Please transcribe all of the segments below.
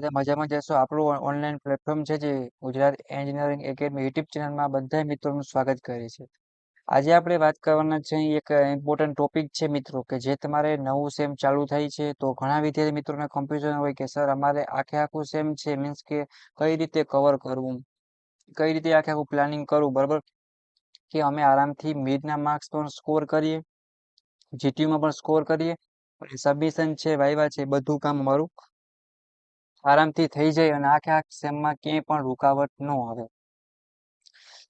બધા મજામાં જશો. આપણું ઓનલાઈન પ્લેટફોર્મ છે જે ગુજરાત એન્જિનિયરિંગ એકેડમી યુટ્યુબ ચેનલમાં બધા મિત્રોનું સ્વાગત કરે છે. આજે આપણે વાત કરવાના છે એક ઇમ્પોર્ટન્ટ ટોપિક છે મિત્રો કે જે તમારે નવું સેમ ચાલુ થાય છે તો ઘણા વિદ્યાર્થી મિત્રોને કન્ફ્યુઝન હોય કે સર અમારે આખે આખું સેમ છે મીન્સ કે કઈ રીતે કવર કરવું, કઈ રીતે આખે આખું પ્લાનિંગ કરવું, બરાબર, કે અમે આરામથી મિડના માર્ક્સ પણ સ્કોર કરીએ, જીટીયુમાં પણ સ્કોર કરીએ, સબમિશન છે, વાઇવા છે, બધું કામ અમારું આરામથી થઈ જાય અને આખે આખા સેમમાં ક્યાંય પણ રૂકાવટ ન આવે.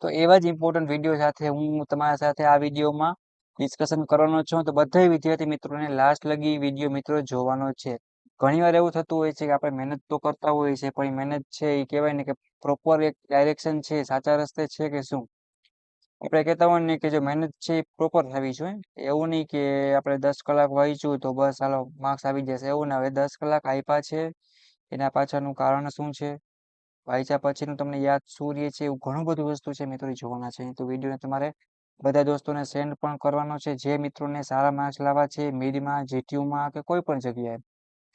તો એવા જ ઇમ્પોર્ટન્ટ વિડીયો સાથે હું તમારા સાથે આ વિડીયોમાં ડિસ્કશન કરવાનો છું. તો બધા વિદ્યાર્થી મિત્રોને લાસ્ટ લગી વિડીયો મિત્રો જોવાનો છે. ઘણીવાર એવું થતું હોય છે કે આપણે મહેનત તો કરતા હોઈએ છીએ પણ એ મહેનત છે એ કહેવાય ને કે પ્રોપર એક ડાયરેક્શન છે, સાચા રસ્તે છે કે શું. આપણે કહેતા હોય ને કે જો મહેનત છે એ પ્રોપર થવી જોઈએ. એવું નહીં કે આપણે 10 કલાક વાંચ્યું તો બસ હાલો માર્ક્સ આવી જશે, એવું ના. હવે 10 કલાક આપ્યા છે, એના પાછળનું કારણ શું છે, વાંચ્યા પછીનું તમને યાદ શું રહે છે, એવું ઘણું બધું વસ્તુ છે મિત્રો જોવાના છે. તો વિડીયોને તમારે બધા દોસ્તોને સેન્ડ પણ કરવાનો છે જે મિત્રોને સારા માર્ક્સ લાવવા છે મિડમાં, જીટીયુમાં કે કોઈ પણ જગ્યાએ.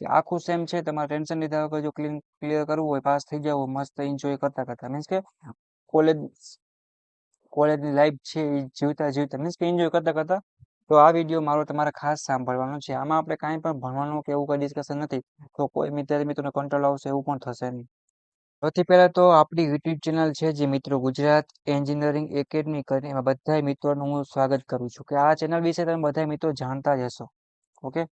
કે આખું સેમ છે, તમારે ટેન્શન લીધા વગર જો ક્લિયર કરવું હોય, પાસ થઈ જવું, મસ્ત એન્જોય કરતા કરતા, મીન્સ કે કોલેજ કોલેજની લાઈફ છે એ જીવતા જીવતા, મીન્સ કે એન્જોય કરતા કરતા. તો આ વિડીયો મારો તમારે ખાસ સાંભળવાનો છે. આમાં આપણે કાંઈ પણ ભણવાનું કે એવું કંઈ ડિસ્કશન નથી, તો કોઈ વિદ્યાર્થી મિત્રોને કંટ્રોલ આવશે એવું પણ થશે નહીં. સૌથી પહેલા તો આપણી યુટ્યુબ ચેનલ છે જે મિત્રો ગુજરાત એન્જિનિયરિંગ એકેડમી કરીને એમાં બધા મિત્રોનું હું સ્વાગત કરું છું. કે આ ચેનલ વિશે તમે બધા મિત્રો જાણતા જ હશો. ઓકે,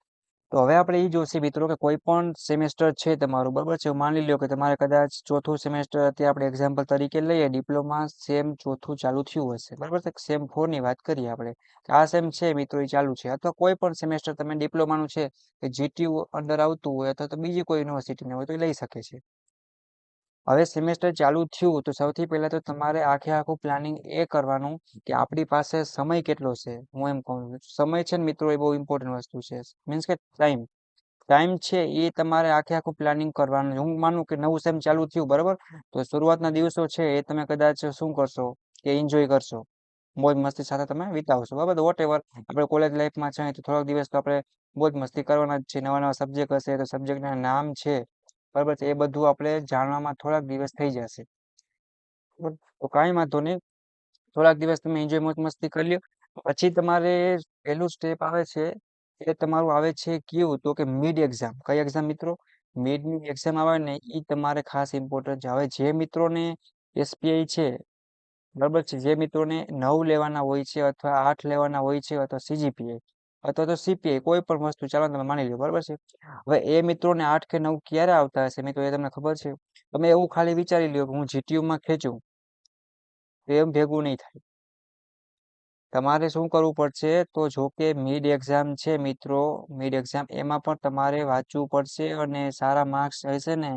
તો હવે આપણે એ જોશે મિત્રો કે કોઈ પણ સેમેસ્ટર છે તમારું, બરાબર છે, માની લો કે તમારે કદાચ ચોથું સેમેસ્ટર, અત્યારે આપણે એક્ઝામ્પલ તરીકે લઈએ, ડિપ્લોમા સેમ ચોથું ચાલુ થયું હશે, બરાબર છે, સેમ 4 ની વાત કરીએ આપણે. આ સેમ છે મિત્રો એ ચાલુ છે, અથવા કોઈ પણ સેમેસ્ટર તમે ડિપ્લોમાનું છે કે જીટીયુ અંડર આવતું હોય અથવા તો બીજી કોઈ યુનિવર્સિટીને હોય તો એ લઈ શકે છે. હવે સેમેસ્ટર ચાલુ થયું તો સૌથી પહેલા તો તમારે આખે આખું પ્લાનિંગ એ કરવાનું કે આપણી પાસે સમય કેટલો છે. હું એમ કહું છું, સમય છે ને મિત્રો એ બહુ ઇમ્પોર્ટન્ટ વસ્તુ છે. મીન્સ કે ટાઈમ ટાઈમ છે એ તમારે આખે આખું પ્લાનિંગ કરવાનું. હું માનું કે નવું સેમ ચાલુ થયું, બરાબર, તો શરૂઆતના દિવસો છે એ તમે કદાચ શું કરશો કે એન્જોય કરશો, મોજ મસ્તી સાથે તમે વિતાવશો, બરાબર. વોટ એવર આપણે કોલેજ લાઈફમાં છે તો થોડાક દિવસ તો આપણે મોજ મસ્તી કરવાના જ છે. નવા નવા સબ્જેક્ટ હશે તો સબ્જેક્ટના નામ છે, બરાબર છે, એ બધું આપણે જાણવામાં થોડાક દિવસ થઈ જશે. બરાબર? તો કાંઈ વાંધો નહીં, થોડાક દિવસ તમે એન્જોય મોજ મસ્તી કરી લ્યો. પછી તમારે પહેલું સ્ટેપ આવે છે એ તમારું આવે છે કેવું, તો કે મિડ એક્ઝામ. કઈ એક્ઝામ મિત્રો? મિડની એક્ઝામ આવે ને એ તમારે ખાસ ઇમ્પોર્ટન્ટ છે. હવે જે મિત્રોને એસપીઆઈ છે, બરાબર છે, જે મિત્રોને 9 લેવાના હોય છે અથવા 8 લેવાના હોય છે અથવા સીજીપીઆઈ અથવા તો સીપીઆઈ, કોઈ પણ વસ્તુ ચાલો તમે માની લો, બરાબર છે. હવે એ મિત્રોને 8 કે 9 ક્યારે આવતા હશે મિત્રો એ તમને ખબર છે? તમે એવું ખાલી વિચારી લ્યો કે હું જીટીયુમાં ખેંચું, તો એમ ભેગું નહીં થાય. તમારે શું કરવું પડશે, તો જો કે મિડ એક્ઝામ છે મિત્રો, મિડ એક્ઝામ એમાં પણ તમારે વાંચવું પડશે અને સારા માર્ક્સ હશે ને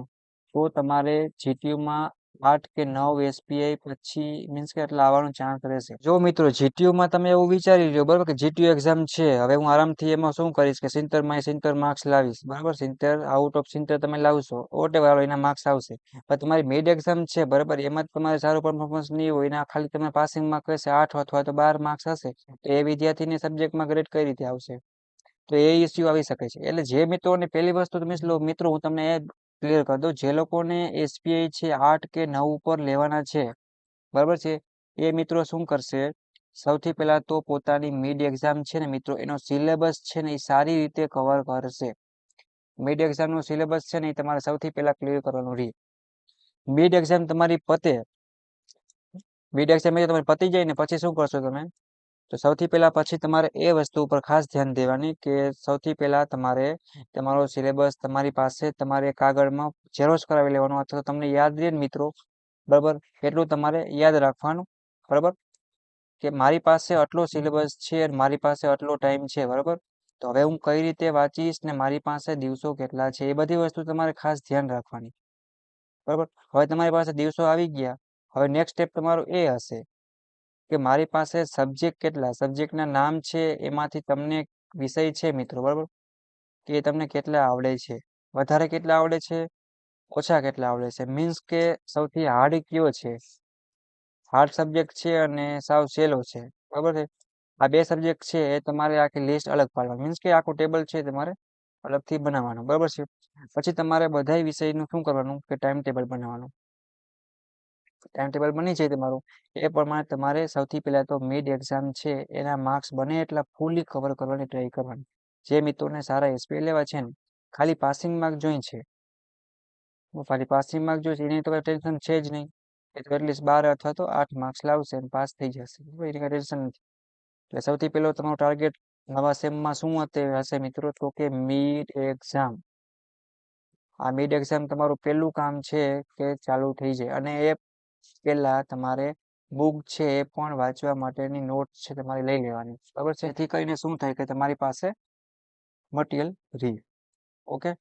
તો તમારે જીટીયુમાં 8 કે 9 એસપીઆઈ પછી મીન્સ કે એટલે આવવાનો ચાન્સ રહેશે. જો મિત્રો જીટીયુમાં તમે એવું વિચારી લ્યો, બરાબર, કે જીટીયુ એક્ઝામ છે, હવે હું આરામથી એમાં શું કરીશ કે 70 માર્ક્સ લાવીશ, બરાબર, 70 આઉટ ઓફ 70 તમે લાવશો, વોટેવર એના માર્ક્સ આવશે. પણ તમારી મિડ એક્ઝામ છે, બરાબર, એમાં તમારે સારું પરફોર્મન્સ નહીં હોય, એના ખાલી તમે પાસિંગ માર્ક હશે 8 અથવા તો 12 માર્ક્સ હશે, તો એ વિદ્યાર્થીને સબ્જેક્ટમાં ગ્રેડ કઈ રીતે આવશે? તો એ ઇસ્યુ આવી શકે છે. એટલે જે મિત્રોને પહેલી વસ્તુ તો મિત્રો હું તમને એ ક્લિયર કરી દઉં, જે લોકોને એસપીઆઈ છે 8 કે 9 ઉપર લેવાના છે, બરાબર છે, એ મિત્રો શું કરશે, સૌથી પહેલા તો પોતાની મિડ એક્ઝામ છે ને મિત્રો એનો સિલેબસ છે ને એ સારી રીતે કવર કરશે. મિડ એક્ઝામનો સિલેબસ છે ને એ તમારે સૌથી પહેલા ક્લિયર કરવાનું રહે. મિડ એક્ઝામ તમારી પતે, મિડ એક્ઝામ તમારી પતી જાય ને પછી શું કરશો તમે, તો સૌથી પહેલા પછી તમારે એ વસ્તુ ઉપર ખાસ ધ્યાન દેવાની કે સૌથી પહેલા તમારે તમારો સિલેબસ તમારી પાસે તમારે કાગળમાં ઝેરોક્ષ કરાવી લેવાનો અથવા તમને યાદ રહે ને મિત્રો, બરાબર, એટલું તમારે યાદ રાખવાનું, બરાબર, કે મારી પાસે આટલો સિલેબસ છે અને મારી પાસે આટલો ટાઈમ છે, બરાબર, તો હવે હું કઈ રીતે વાંચીશ ને મારી પાસે દિવસો કેટલા છે એ બધી વસ્તુ તમારે ખાસ ધ્યાન રાખવાની, બરાબર. હવે તમારી પાસે દિવસો આવી ગયા, હવે નેક્સ્ટ સ્ટેપ તમારું એ હશે કે મારી પાસે સબ્જેક્ટ કેટલા, સબ્જેક્ટના નામ છે, એમાંથી તમને વિષય છે મિત્રો, બરાબર, કે તમને કેટલા આવડે છે, વધારે કેટલા આવડે છે, ઓછા કેટલા આવડે છે, મીન્સ કે સૌથી હાર્ડ કયો છે, હાર્ડ સબ્જેક્ટ છે અને સાવ સહેલો છે, બરાબર છે. આ બે સબ્જેક્ટ છે એ તમારે આખી લિસ્ટ અલગ પાડવાની, મીન્સ કે આખું ટેબલ છે તમારે અલગથી બનાવવાનો, બરાબર છે. પછી તમારે બધાય વિષયનું શું કરવાનું કે ટાઈમ ટેબલ બનાવવાનું. ટાઈમ ટેબલ બની જાય તમારું, એ પ્રમાણે તમારે સૌથી પહેલા તો મિડ એક્ઝામ છે એના માર્ક્સ બને એટલા ફૂલી કવર કરવાની ટ્રાય કરવાની. જે મિત્રોને સારા એસપી લેવા છે ને, ખાલી પાસિંગ માર્ક જોઈ છે, ખાલી પાસિંગ માર્ક જોઈએ એની તો કઈ ટેન્શન છે જ નહીં. એ તો એટલીસ્ટ 12 અથવા તો 8 માર્ક્સ લાવશે અને પાસ થઈ જશે, એની કઈ ટેન્શન નથી. એટલે સૌથી પહેલો તમારો ટાર્ગેટ નવા સેમમાં શું હશે મિત્રો, તો કે મિડ એક્ઝામ. આ મિડ એક્ઝામ તમારું પહેલું કામ છે કે ચાલુ થઈ જાય, અને એ પહેલા તમારે બુક છે એ પણ વાંચવા માટેની નોટ છે તમારે લઈ લેવાની, બરાબર છે. જેથી કરીને શું થાય કે તમારી પાસે મટીરિયલ રહે. ઓકે,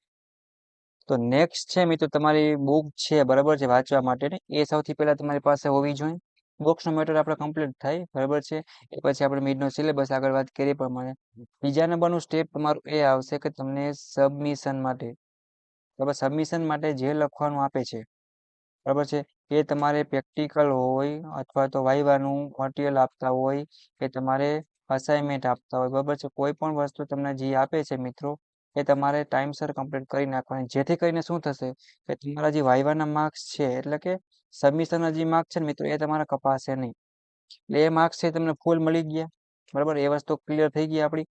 તો નેક્સ્ટ છે મિત્રો તમારી બુક છે, બરાબર છે, વાંચવા માટેની એ સૌથી પહેલા તમારી પાસે હોવી જોઈએ. બોક્સનો મેટર આપણે કમ્પ્લીટ થાય, બરાબર છે. એ પછી આપણે મિડનો સિલેબસ આગળ વાત કરીએ પ્રમાણે બીજા નંબરનું સ્ટેપ તમારું એ આવશે કે તમને સબમિશન માટે, બરાબર, સબમિશન માટે જે લખવાનું આપે છે, બરાબર છે, એ તમારે પ્રેક્ટિકલ હોય અથવા તો વાઇવાનું મટીરિયલ આપતા હોય કે તમારે અસાઇનમેન્ટ આપતા હોય, બરાબર છે, કોઈ પણ વસ્તુ તમને જે આપે છે મિત્રો એ તમારે ટાઈમસર કમ્પ્લીટ કરી નાખવાની. જેથી કરીને શું થશે કે તમારા જે વાઇવાના માર્ક્સ છે એટલે કે સબમિશનના જે માર્ક્સ છે ને મિત્રો એ તમારા કપાશે નહીં. એટલે એ માર્ક્સ છે તમને ફૂલ મળી ગયા, બરાબર, એ વસ્તુ ક્લિયર થઈ ગઈ આપણી,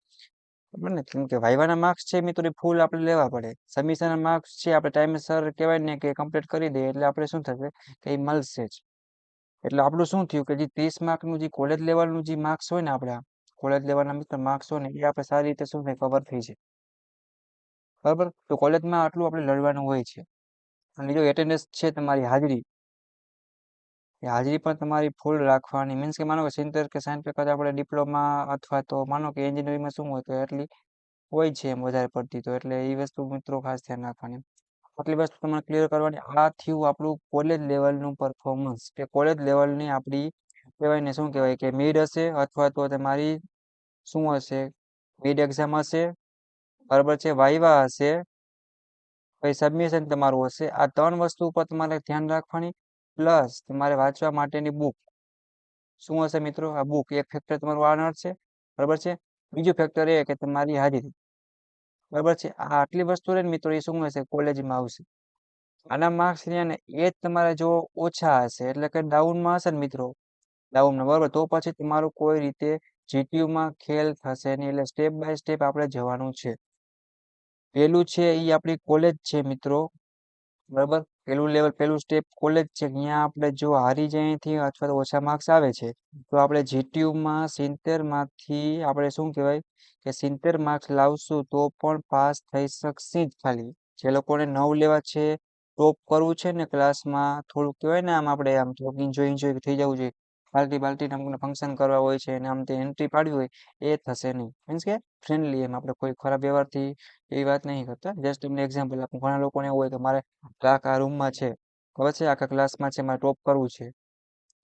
બરાબર ને. કેમ કે વાઇવાના માર્ક્સ છે મિત્રો એ ફૂલ આપણે લેવા પડે. સબમિશનના માર્ક્સ છે આપણે ટાઈમસર કહેવાય ને કે કમ્પ્લીટ કરી દઈએ એટલે આપણે શું થશે કે એ મળશે જ. એટલે આપણું શું થયું કે જે 30 માર્કનું જે કોલેજ લેવલનું જે માર્ક્સ હોય ને, આપણા કોલેજ લેવલના મિત્રો માર્ક્સ હોય ને એ આપણે સારી રીતે શું થાય કવર થઈ જાય, બરાબર. તો કોલેજમાં આટલું આપણે લડવાનું હોય છે. અને જો એટેન્ડન્સ છે તમારી હાજરી, એ હાજરી પણ તમારી ફૂલ રાખવાની. મીન્સ કે માનો કે 70 કે 60% આપણે ડિપ્લોમા અથવા તો માનો કે એન્જિનિયરિંગમાં શું હોય તો એટલી હોય છે એમ વધારે પડતી, તો એટલે એ વસ્તુ મિત્રો ખાસ ધ્યાન રાખવાની. આટલી વસ્તુ તમારે ક્લિયર કરવાની. આ થયું આપણું કોલેજ લેવલનું પરફોર્મન્સ, કે કોલેજ લેવલની આપણી કહેવાય ને શું કહેવાય કે મિડ હશે અથવા તો તમારી શું હશે, મિડ એક્ઝામ હશે, બરાબર છે, વાઇવા હશે, પછી સબમિશન તમારું હશે. આ 3 વસ્તુ ઉપર તમારે ધ્યાન રાખવાની. પ્લસ તમારે વાંચવા માટેની બુક શું હશે મિત્રો, આ બુક એક ફેક્ટર તમારું આ નડશે, બરાબર છે. બીજું ફેક્ટર એ કે તમારી હાજરી, બરાબર છે. આ આટલી વસ્તુ રહે ને મિત્રો એ શું હશે કોલેજમાં આવશે. આના માર્ક્સ રહ્યા ને એ જ તમારે જો ઓછા હશે એટલે કે ડાઉનમાં હશે ને મિત્રો, ડાઉનમાં, બરાબર, તો પછી તમારું કોઈ રીતે જીટીયુમાં ખેલ થશે નહીં. એટલે સ્ટેપ બાય સ્ટેપ આપણે જવાનું છે. પેલું છે એ આપણી કોલેજ છે મિત્રો, બરાબર. પેલું લેવલ, પેલું સ્ટેપ કોલેજ છે. અહીંયા આપણે જો હારી જાય અહીંથી અથવા તો ઓછા માર્ક્સ આવે છે તો આપણે જીટીયુમાં 70 માંથી આપણે શું કહેવાય કે 70 માર્ક્સ લાવશું તો પણ પાસ થઈ શકશે જ ખાલી. જે લોકોને 9 લેવા છે, ટોપ કરવું છે ને ક્લાસમાં, થોડુંક કહેવાય ને આમ આપણે આમ થોડુંક એન્જોય થઈ જવું જોઈએ, પાર્ટી બાલ્ટી ફંક્શન કરવા હોય છે અને આમ તે એન્ટ્રી પાડવી હોય એ થશે નહીં. મીન્સ કે ફ્રેન્ડલી એમ આપણે કોઈ ખરાબ વ્યવહારથી એવી વાત નહીં કરતા. જસ્ટ તમને એક્ઝામ્પલ આપું. ઘણા લોકોને એવું હોય કે મારે આખા રૂમમાં છે, ખબર છે, આખા ક્લાસમાં છે, મારે ટોપ કરવું છે,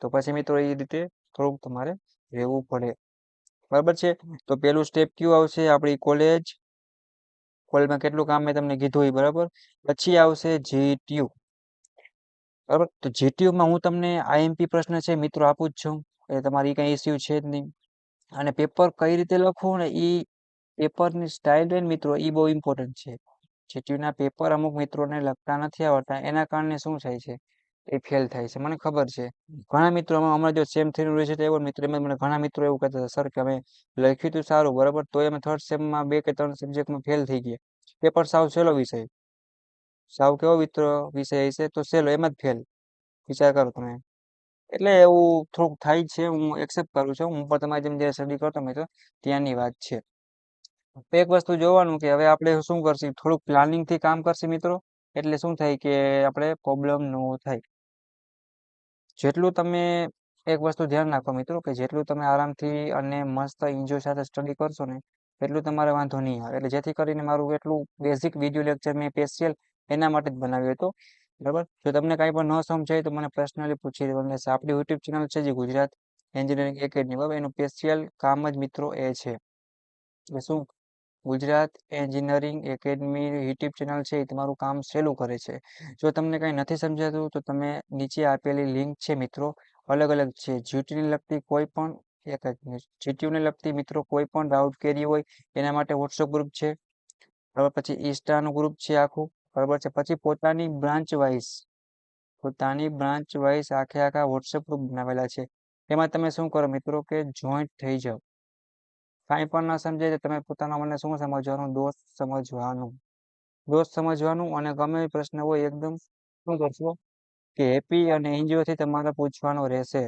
તો પછી મિત્રો એ રીતે થોડુંક તમારે રહેવું પડે, બરાબર છે. તો પેલું સ્ટેપ કયું આવશે, આપણી કોલેજ. કોલેજમાં કેટલું કામ મેં તમને કીધું હોય, બરાબર. પછી આવશે જીટીયુ, બરાબર. તો જીટીયુમાં હું તમને આઈએમપી પ્રશ્ન છે મિત્રો આપું જ છું, એ તમારી કઈ ઇસ્યુ છે જ નહીં. અને પેપર કઈ રીતે લખવું ને એ પેપરની સ્ટાઇલ હોય ને મિત્રો એ બહુ ઇમ્પોર્ટન્ટ છે. જીટીયુના પેપર અમુક મિત્રોને લખતા નથી આવડતા, એના કારણે શું થાય છે એ ફેલ થાય છે, મને ખબર છે. ઘણા મિત્રો હમણાં જો સેમ થઈને રહે છે તો એવો મિત્રો એમાં મને ઘણા મિત્રો એવું કહેતા હતા, સર કે અમે લખ્યું હતું સારું, બરાબર, તો અમે 3rd સેમમાં 2 કે 3 સબ્જેક્ટમાં ફેલ થઈ ગયા. પેપર સાવ સહેલો વિષય, સાવ કેવો મિત્રો વિષય હશે તો સહેલો, એમાં જ ફેલ. વિચાર કરો તમે. એટલે એવું થોડુંક થાય છે, હું એક્સેપ્ટ કરું છું. હું પણ તમારી જેમ જ્યારે સ્ટડી કરતો મિત્રો ત્યાંની વાત છે. એક વસ્તુ જોવાનું કે હવે આપણે શું કરશું, થોડુંક પ્લાનિંગથી કામ કરશે મિત્રો, એટલે શું થાય કે આપણે પ્રોબ્લેમ ન થાય. જેટલું તમે એક વસ્તુ ધ્યાન રાખો મિત્રો કે જેટલું તમે આરામથી અને મસ્ત એન્જોય સાથે સ્ટડી કરશો ને એટલું તમારે વાંધો નહીં આવે. એટલે જેથી કરીને મારું એટલું બેઝિક વિડીયો લેક્ચર મેં સ્પેશિયલ એના માટે જ બનાવ્યો હતો, બરાબર. જો તમને કાંઈ પણ ન સમજાય તો મને પર્સનલી પૂછી દેવાનું રહેશે. આપણી યુટ્યુબ ચેનલ છે જે ગુજરાત એન્જિનિયરિંગ એકેડમી, બરાબર, એનું સ્પેશિયલ કામ જ મિત્રો એ છે કે શું Gujarat engineering academy YouTube channel છે એ તમારું કામ સહેલું કરે છે. જો તમને કંઈ નથી સમજાતું તો તમે નીચે આપેલી લિંક છે મિત્રો, અલગ અલગ છે. જીટીયુને લગતી કોઈ પણ જીટીયુને લગતી મિત્રો કોઈ પણ ડાઉટ કેરી હોય એના માટે વોટ્સઅપ ગ્રુપ છે, બરાબર. પછી ઇન્સ્ટાનું ગ્રુપ છે આખું, બરાબર છે. પછી પોતાની બ્રાન્ચ વાઇઝ આખા વોટ્સએપ ગ્રુપ બનાવેલા છે. એમાં તમે શું કરો મિત્રો કે જોઈન્ટ થઈ જાઓ. કાંઈ પણ ના સમજાય તો તમે પોતાના મને શું સમજવાનું, દોસ્ત સમજવાનું અને ગમે એ પ્રશ્ન હોય એકદમ શું કરશો કે હેપી અને એન્જોય થી તમારે પૂછવાનો રહેશે.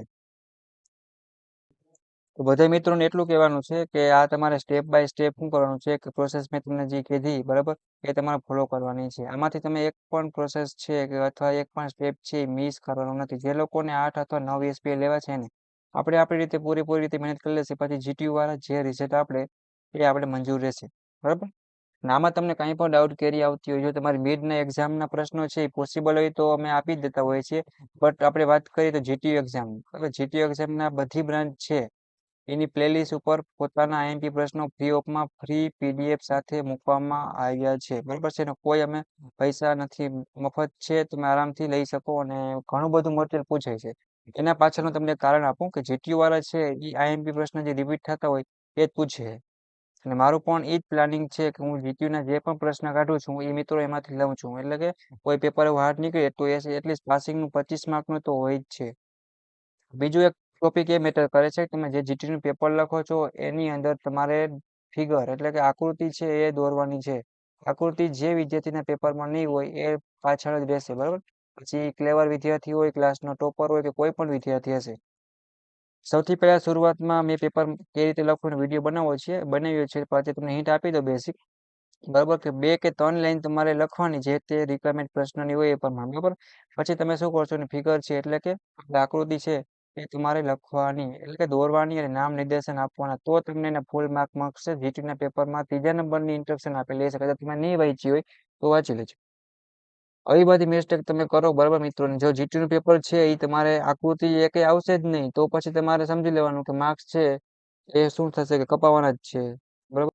તો બધા મિત્રોને એટલું કહેવાનું છે કે આ તમારે સ્ટેપ બાય સ્ટેપ શું કરવાનું છે કે પ્રોસેસ મેં તમને જે કીધી બરાબર એ તમારે ફોલો કરવાની છે. આમાંથી તમે એક પણ પ્રોસેસ છે કે અથવા એક પણ સ્ટેપ છે મિસ કરવાનું નથી. જે લોકોને 8 અથવા 9 SPI લેવા છે ને આપણે આપણી રીતે પૂરેપૂરી રીતે મહેનત કરી લેશે, પછી જીટીયુ વાળા જે રિઝલ્ટ આપણે એ આપણે મંજૂર રહેશે. બરાબર. અને આમાં તમને કાંઈ પણ ડાઉટ કેરી આવતી હોય, જો તમારી મિડના એક્ઝામના પ્રશ્નો છે એ પોસિબલ હોય તો અમે આપી જ દેતા હોઈએ છીએ. બટ આપણે વાત કરીએ તો જીટીયુ એક્ઝામ, બરાબર, જીટીયુ એક્ઝામના બધી બ્રાન્ચ છે એની પ્લેલિસ્ટ ઉપર પોતાના આઈએમપી પ્રશ્નો ફ્રી ઓફમાં ફ્રી પીડીએફ સાથે મૂકવામાં આવ્યા છે. બરાબર છે ને, કોઈ અમે પૈસા નથી, મફત છે. તમે આરામથી લઈ શકો અને ઘણું બધું મટીરિયલ પૂછાય છે. એના પાછળનું તમને કારણ આપું કે જીટીયુ વાળા છે એ આઈએમપી પ્રશ્ન જે રિપીટ થતા હોય એ જ પૂછે. અને મારું પણ એ જ પ્લાનિંગ છે કે હું જીટીયુના જે પણ પ્રશ્ન કાઢું છું એ મિત્રો એમાંથી લઉં છું. એટલે કે કોઈ પેપર હાર્ડ નીકળે તો એટલીસ્ટ પાસિંગનું 25 માર્કનું તો હોય જ છે. બીજું એક ટોપિક એ મેટર કરે છે કે તમે જે જીટીયુનું પેપર લખો છો એની અંદર તમારે ફિગર એટલે કે આકૃતિ છે એ દોરવાની છે. આકૃતિ જે વિદ્યાર્થીના પેપરમાં નહીં હોય એ પાછળ જ રહેશે. બરાબર. પછી ક્લેવર વિદ્યાર્થી હોય, ક્લાસનો ટોપર હોય કે કોઈ પણ વિદ્યાર્થી હશે, સૌથી પહેલા શરૂઆતમાં મેં પેપર કેવી રીતે લખવાનો વિડીયો બનાવ્યો છે. પછી તમને હિન્ટ આપી દો બેસિક, બરાબર, કે 2 કે 3 લાઈન તમારે લખવાની જે તે રિક્વાયરમેન્ટ પ્રશ્નની હોય એ પ્રમાણે. બરાબર. પછી તમે શું કરશો ને ફિગર છે એટલે કે આકૃતિ છે એ તમારે લખવાની એટલે કે દોરવાની અને નામ નિર્દેશન આપવાના, તો તમને એને ફૂલ માર્ક મળશે. જીટીયુના પેપરમાં 3જા નંબરની ઇન્સ્ટ્રક્શન આપેલી હશે, કદાચ તમે નહીં વાંચી હોય તો વાંચી લેજો. આવી બધી મિસ્ટેક તમે કરો, બરાબર મિત્રો. જો જીટીયુનું પેપર છે એ તમારે આકૃતિ એકે આવશે જ નહીં તો પછી તમારે સમજી લેવાનું કે માર્ક્સ છે એ શું થશે કે કપાવાના જ છે. બરાબર.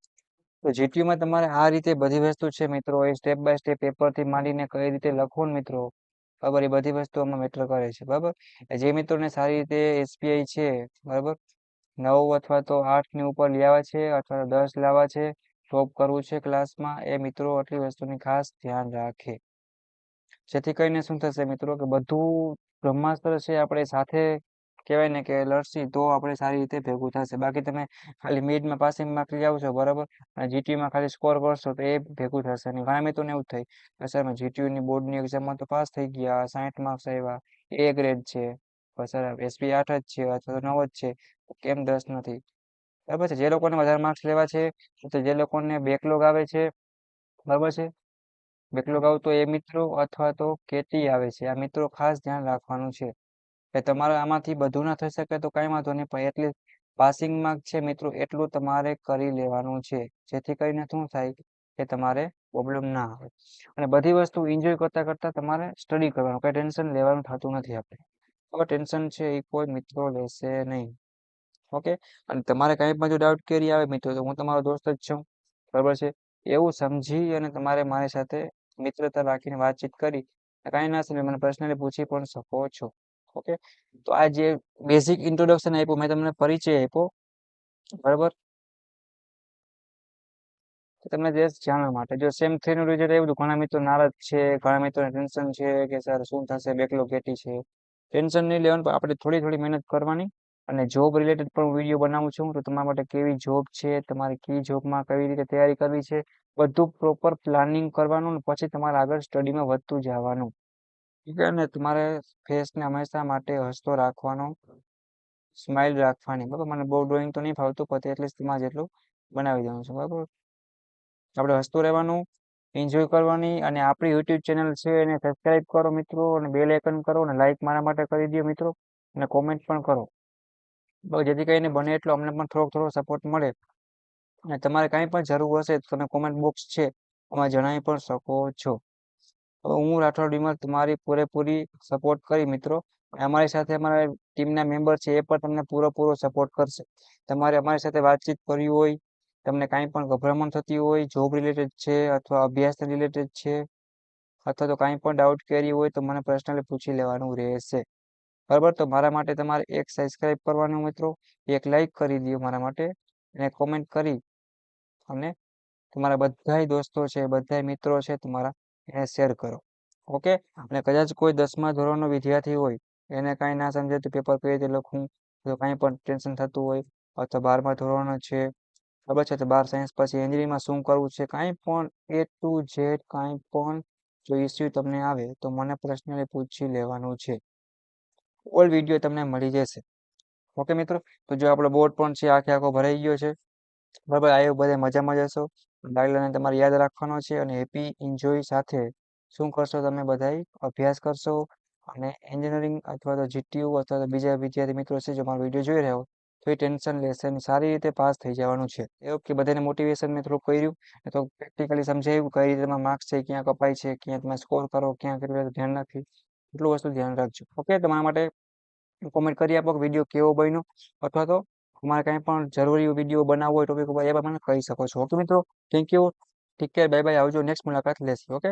તો જીટીયુમાં તમારે આ રીતે બધી વસ્તુ છે મિત્રો, એ સ્ટેપ બાય સ્ટેપ પેપરથી માંડીને કઈ રીતે લખવું ને મિત્રો, બરાબર, એ બધી વસ્તુ આમાં મેટર કરે છે. બરાબર. જે મિત્રોને સારી રીતે એસપીઆઈ છે, બરાબર, 9 અથવા તો 8 ની ઉપર લેવા છે અથવા તો 10 લાવવા છે, ટોપ કરવું છે ક્લાસમાં, એ મિત્રો આટલી વસ્તુની ખાસ ધ્યાન રાખે. જેથી કરીને શું થશે મિત્રો કે બધું બ્રહ્માસ્ત્ર છે આપણે સાથે કહેવાય ને કે લડશી તો આપણે સારી રીતે ભેગું થશે. બાકી તમે ખાલી મિડમાં પાસિંગ માર્ક લઈ આવશો, બરાબર, અને જીટીયુમાં ખાલી સ્કોર કરશો તો એ ભેગું થશે નહીં. ઘણા મિત્રોને એવું થાય કે સર મેં જીટીયુની બોર્ડની એક્ઝામમાં તો પાસ થઈ ગયા, 60 માર્ક્સ આવ્યા, એ ગ્રેડ છે, સર એસપી 8 જ છે અથવા તો 9 જ છે, કેમ 10 નથી? બરાબર છે. જે લોકોને વધારે માર્ક્સ લેવા છે, તો જે લોકોને બેકલોગ આવે છે, બરાબર છે, બેકલોગ આવતો એ મિત્રો અથવા તો કેટી આવે છે, આ મિત્રો ખાસ ધ્યાન રાખવાનું છે કે તમારે આમાંથી બધું ના થઈ શકે તો કાંઈ વાંધો નહીં, પણ એટલી પાસિંગ માર્ક છે મિત્રો એટલું તમારે કરી લેવાનું છે, જેથી કરીને શું થાય કે તમારે પ્રોબ્લેમ ના આવે. અને બધી વસ્તુ એન્જોય કરતા કરતા તમારે સ્ટડી કરવાનું, કઈ ટેન્શન લેવાનું થતું નથી. આપણે હવે ટેન્શન છે એ કોઈ મિત્રો લેશે નહીં. ઓકે. અને તમારે કાંઈ પણ જો ડાઉટ કેરી આવે મિત્રો તો હું તમારો દોસ્ત જ છું, બરાબર છે. એવું સમજી અને તમારે મારી સાથે મિત્રતા રાખીને વાતચીત કરી, કાંઈ ના સમજે મને પર્સનલી પૂછી પણ શકો છો. ઓકે. તો આ જે બેઝિક ઇન્ટ્રોડક્શન આપ્યું, મેં તમને પરિચય આપ્યો, બરાબર, તમને જસ્ટ જાણવા માટે. જો સેમ 3 નું રિઝલ્ટ આવ્યું, ઘણા મિત્રો નારાજ છે, ઘણા મિત્રોને ટેન્શન છે કે સર શું થશે, બેકલોગ કેટલી છે. ટેન્શન નહીં લેવાનું, પણ આપણે થોડી થોડી મહેનત કરવાની. અને જોબ રિલેટેડ પણ વિડીયો બનાવું છું, તો તમારા માટે કેવી જોબ છે, તમારે કઈ જોબમાં કેવી રીતે તૈયારી કરવી છે, બધું પ્રોપર પ્લાનિંગ કરવાનું ને પછી તમારે આગળ સ્ટડીમાં વધતું જવાનું. ઠીક છે ને. તમારે ફેસને હંમેશા માટે હસતો રાખવાનો, સ્માઇલ રાખવાની. બરાબર. મને બહુ ડ્રોઈંગ તો નહીં ફાવતું, પણ એટલીસ્ટ તમારે જેટલું બનાવી દેવાનું છે. બરાબર. આપણે હસતું રહેવાનું, એન્જોય કરવાની. અને આપણી યુટ્યુબ ચેનલ છે એને સબસ્ક્રાઇબ કરો મિત્રો, અને બેલ આઇકન કરો, અને લાઈક મારા માટે કરી દો મિત્રો, અને કોમેન્ટ પણ કરો, બસ, જેથી કરીને બને એટલો અમને પણ થોડો સપોર્ટ મળે. અને તમારે કાંઈ પણ જરૂર હશે તો તમે કોમેન્ટ બોક્સ છે એમાં જણાવી પણ શકો છો. હવે હું રાઠોડ ડીમર તમારી પૂરેપૂરી સપોર્ટ કરી મિત્રો. અમારી સાથે અમારા ટીમના મેમ્બર છે એ પણ તમને પૂરો સપોર્ટ કરશે. તમારે અમારી સાથે વાતચીત કરવી હોય, તમને કાંઈ પણ ગભરામણ થતી હોય, જોબ રિલેટેડ છે અથવા અભ્યાસ રિલેટેડ છે, અથવા તો કાંઈ પણ ડાઉટ કેરી હોય તો મને પર્સનલી પૂછી લેવાનું રહેશે. બરાબર. તો મારા માટે તમારે એક સબસ્ક્રાઇબ કરવાનું મિત્રો, એક લાઈક કરી દો મારા માટે, અને કોમેન્ટ કરી અને તમારા બધાય દોસ્તો છે, બધાય મિત્રો છે તમારા, એને શેર કરો. ઓકે, અને કદાચ કોઈ 10મા ધોરણનો વિદ્યાર્થી હોય, એને કાંઈ ના સમજે તો પેપર કઈ રીતે લખવું, તો કાંઈ પણ ટેન્શન થતું હોય, અથવા 12મા ધોરણ છે, ખબર છે તો 12 સાયન્સ પછી એન્જિનિયરિંગમાં શું કરવું છે, કાંઈ પણ A to Z કાંઈ પણ જો ઇસ્યુ તમને આવે તો મને પર્સનલી પૂછી લેવાનું છે. ઓલ વિડીયો તમને મળી જશે. ઓકે મિત્રો, તો જો આપણો બોર્ડ પણ છે આખે આખો ભરાઈ ગયો છે. બરાબર, આ બધા મજામાં જશો. દાખલાને તમારે યાદ રાખવાનો છે અને હેપી એન્જોય સાથે શું કરશો, તમે બધાય અભ્યાસ કરશો અને એન્જિનિયરિંગ અથવા તો જીટીયુ અથવા તો બીજા વિદ્યાર્થી મિત્રો છે જો મારો વિડીયો જોઈ રહ્યા હોય તો એ ટેન્શન લેશે અને સારી રીતે પાસ થઈ જવાનું છે. એવું કે બધાને મોટિવેશન મેં થોડું કર્યું, તો પ્રેક્ટિકલી સમજાવ્યું કઈ રીતે તમારા માર્ક્સ છે, ક્યાં કપાય છે, ક્યાં તમે સ્કોર કરો, ક્યાં કેટલું ધ્યાન રાખી, એટલું વસ્તુ ધ્યાન રાખજો. ઓકે, તમારા માટે કોમેન્ટ કરી આપો કે વિડીયો કેવો બન્યો, અથવા તો તમારે કાંઈ પણ જરૂરી વિડીયો બનાવવો હોય ટોપિક ઉપર એ પણ મને કહી શકો છો. ઓકે મિત્રો, thank you, take care, bye bye, આવજો, નેક્સ્ટ મુલાકાત લેશું. ઓકે.